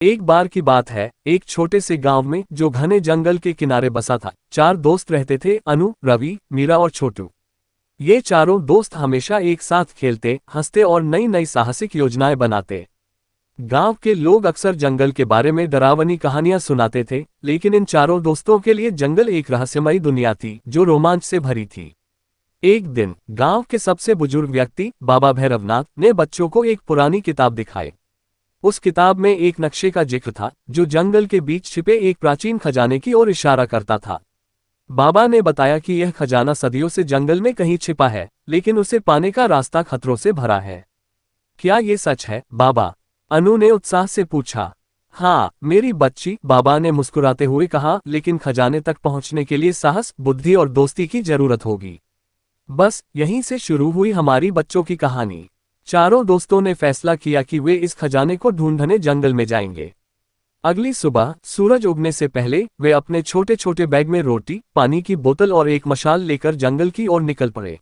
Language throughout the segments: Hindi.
एक बार की बात है, एक छोटे से गांव में जो घने जंगल के किनारे बसा था, 4 दोस्त रहते थे, अनु, रवि, मीरा और छोटू। ये चारों दोस्त हमेशा एक साथ खेलते, हंसते और नई नई साहसिक योजनाएं बनाते। गांव के लोग अक्सर जंगल के बारे में डरावनी कहानियां सुनाते थे, लेकिन इन चारों दोस्तों के लिए जंगल एक रहस्यमयी दुनिया थी जो रोमांच से भरी थी। एक दिन गांव के सबसे बुजुर्ग व्यक्ति बाबा भैरवनाथ ने बच्चों को एक पुरानी किताब दिखाई। उस किताब में एक नक्शे का जिक्र था जो जंगल के बीच छिपे एक प्राचीन खजाने की ओर इशारा करता था। बाबा ने बताया कि यह खजाना सदियों से जंगल में कहीं छिपा है, लेकिन उसे पाने का रास्ता खतरों से भरा है। क्या ये सच है, बाबा? अनु ने उत्साह से पूछा। हाँ मेरी बच्ची, बाबा ने मुस्कुराते हुए कहा, लेकिन खजाने तक पहुंचने के लिए साहस, बुद्धि और दोस्ती की जरूरत होगी। बस यहीं से शुरू हुई हमारी बच्चों की कहानी। चारों दोस्तों ने फैसला किया कि वे इस खजाने को ढूंढने जंगल में जाएंगे। अगली सुबह सूरज उगने से पहले वे अपने छोटे छोटे बैग में रोटी, पानी की बोतल और एक मशाल लेकर जंगल की ओर निकल पड़े।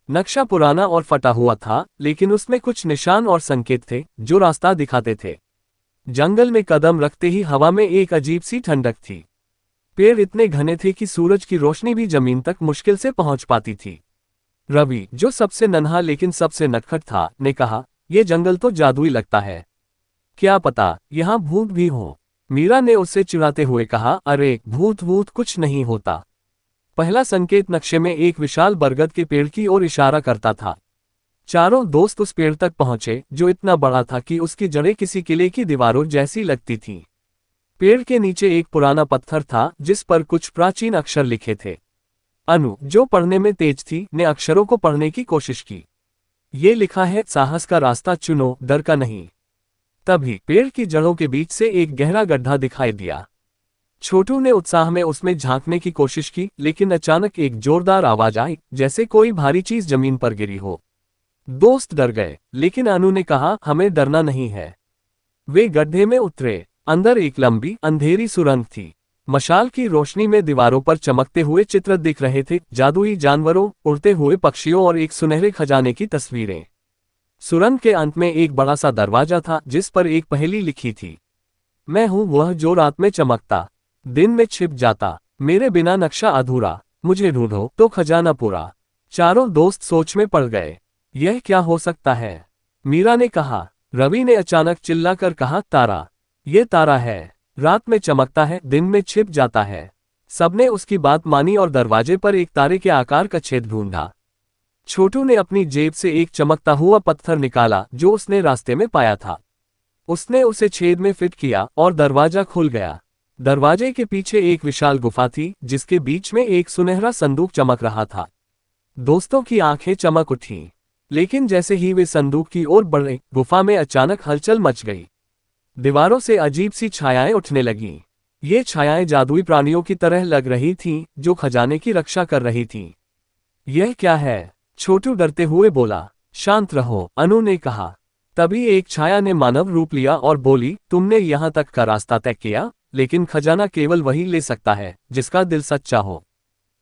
नक्शा पुराना और फटा हुआ था, लेकिन उसमें कुछ निशान और संकेत थे जो रास्ता दिखाते थे। जंगल में कदम रखते ही हवा में एक अजीब सी ठंडक थी। पेड़ इतने घने थे कि सूरज की रोशनी भी जमीन तक मुश्किल से पहुंच पाती थी। रवि, जो सबसे नन्हा लेकिन सबसे नटखट था, ने कहा, यह जंगल तो जादुई लगता है। क्या पता यहाँ भूत भी हो? मीरा ने उससे चिढ़ाते हुए कहा, अरे भूत वूत कुछ नहीं होता। पहला संकेत नक्शे में एक विशाल बरगद के पेड़ की ओर इशारा करता था। चारों दोस्त उस पेड़ तक पहुंचे, जो इतना बड़ा था कि उसकी जड़ें किसी किले की दीवारों जैसी लगती थीं। पेड़ के नीचे एक पुराना पत्थर था जिस पर कुछ प्राचीन अक्षर लिखे थे। अनु, जो पढ़ने में तेज थी, ने अक्षरों को पढ़ने की कोशिश की। ये लिखा है, साहस का रास्ता चुनो, डर का नहीं। तभी पेड़ की जड़ों के बीच से एक गहरा गड्ढा दिखाई दिया। छोटू ने उत्साह में उसमें झांकने की कोशिश की, लेकिन अचानक एक जोरदार आवाज आई, जैसे कोई भारी चीज जमीन पर गिरी हो। दोस्त डर गए, लेकिन अनु ने कहा, हमें डरना नहीं है। वे गड्ढे में उतरे। अंदर एक लंबी अंधेरी सुरंग थी। मशाल की रोशनी में दीवारों पर चमकते हुए चित्र दिख रहे थे, जादुई जानवरों, उड़ते हुए पक्षियों और एक सुनहरे खजाने की तस्वीरें। सुरंग के अंत में एक बड़ा सा दरवाजा था जिस पर एक पहेली लिखी थी। मैं हूं वह जो रात में चमकता, दिन में छिप जाता, मेरे बिना नक्शा अधूरा, मुझे ढूंढो तो खजाना पूरा। चारों दोस्त सोच में पड़ गए। यह क्या हो सकता है? मीरा ने कहा। रवि ने अचानक चिल्लाकर कहा, तारा। ये तारा है, रात में चमकता है, दिन में छिप जाता है। सबने उसकी बात मानी और दरवाजे पर एक तारे के आकार का छेद ढूंढा। छोटू ने अपनी जेब से एक चमकता हुआ पत्थर निकाला जो उसने रास्ते में पाया था। उसने उसे छेद में फिट किया और दरवाजा खुल गया। दरवाजे के पीछे एक विशाल गुफा थी जिसके बीच में एक सुनहरा संदूक चमक रहा था। दोस्तों की आंखें चमक उठीं, लेकिन जैसे ही वे संदूक की ओर बढ़े, गुफा में अचानक हलचल मच गई। दीवारों से अजीब सी छायाएं उठने लगीं। ये छायाएं जादुई प्राणियों की तरह लग रही थीं, जो खजाने की रक्षा कर रही थीं। यह क्या है? छोटू डरते हुए बोला। शांत रहो, अनु ने कहा। तभी एक छाया ने मानव रूप लिया और बोली, तुमने यहाँ तक का रास्ता तय किया, लेकिन खजाना केवल वही ले सकता है जिसका दिल सच्चा हो।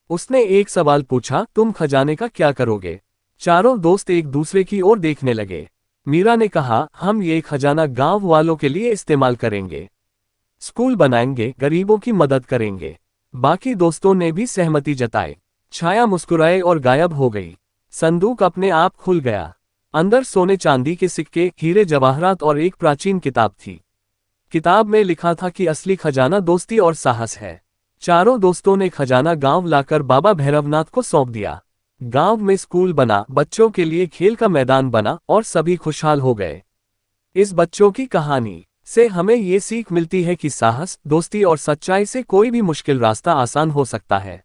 उसने एक सवाल पूछा, तुम खजाने का क्या करोगे? चारों दोस्त एक दूसरे की ओर देखने लगे। मीरा ने कहा, हम ये खजाना गांव वालों के लिए इस्तेमाल करेंगे, स्कूल बनाएंगे, गरीबों की मदद करेंगे। बाकी दोस्तों ने भी सहमति जताई। छाया मुस्कुराए और गायब हो गई। संदूक अपने आप खुल गया। अंदर सोने चांदी के सिक्के, हीरे जवाहरात और एक प्राचीन किताब थी। किताब में लिखा था कि असली खजाना दोस्ती और साहस है। चारों दोस्तों ने खजाना गांव लाकर बाबा भैरवनाथ को सौंप दिया। गांव में स्कूल बना, बच्चों के लिए खेल का मैदान बना और सभी खुशहाल हो गए। इस बच्चों की कहानी से हमें ये सीख मिलती है कि साहस, दोस्ती और सच्चाई से कोई भी मुश्किल रास्ता आसान हो सकता है।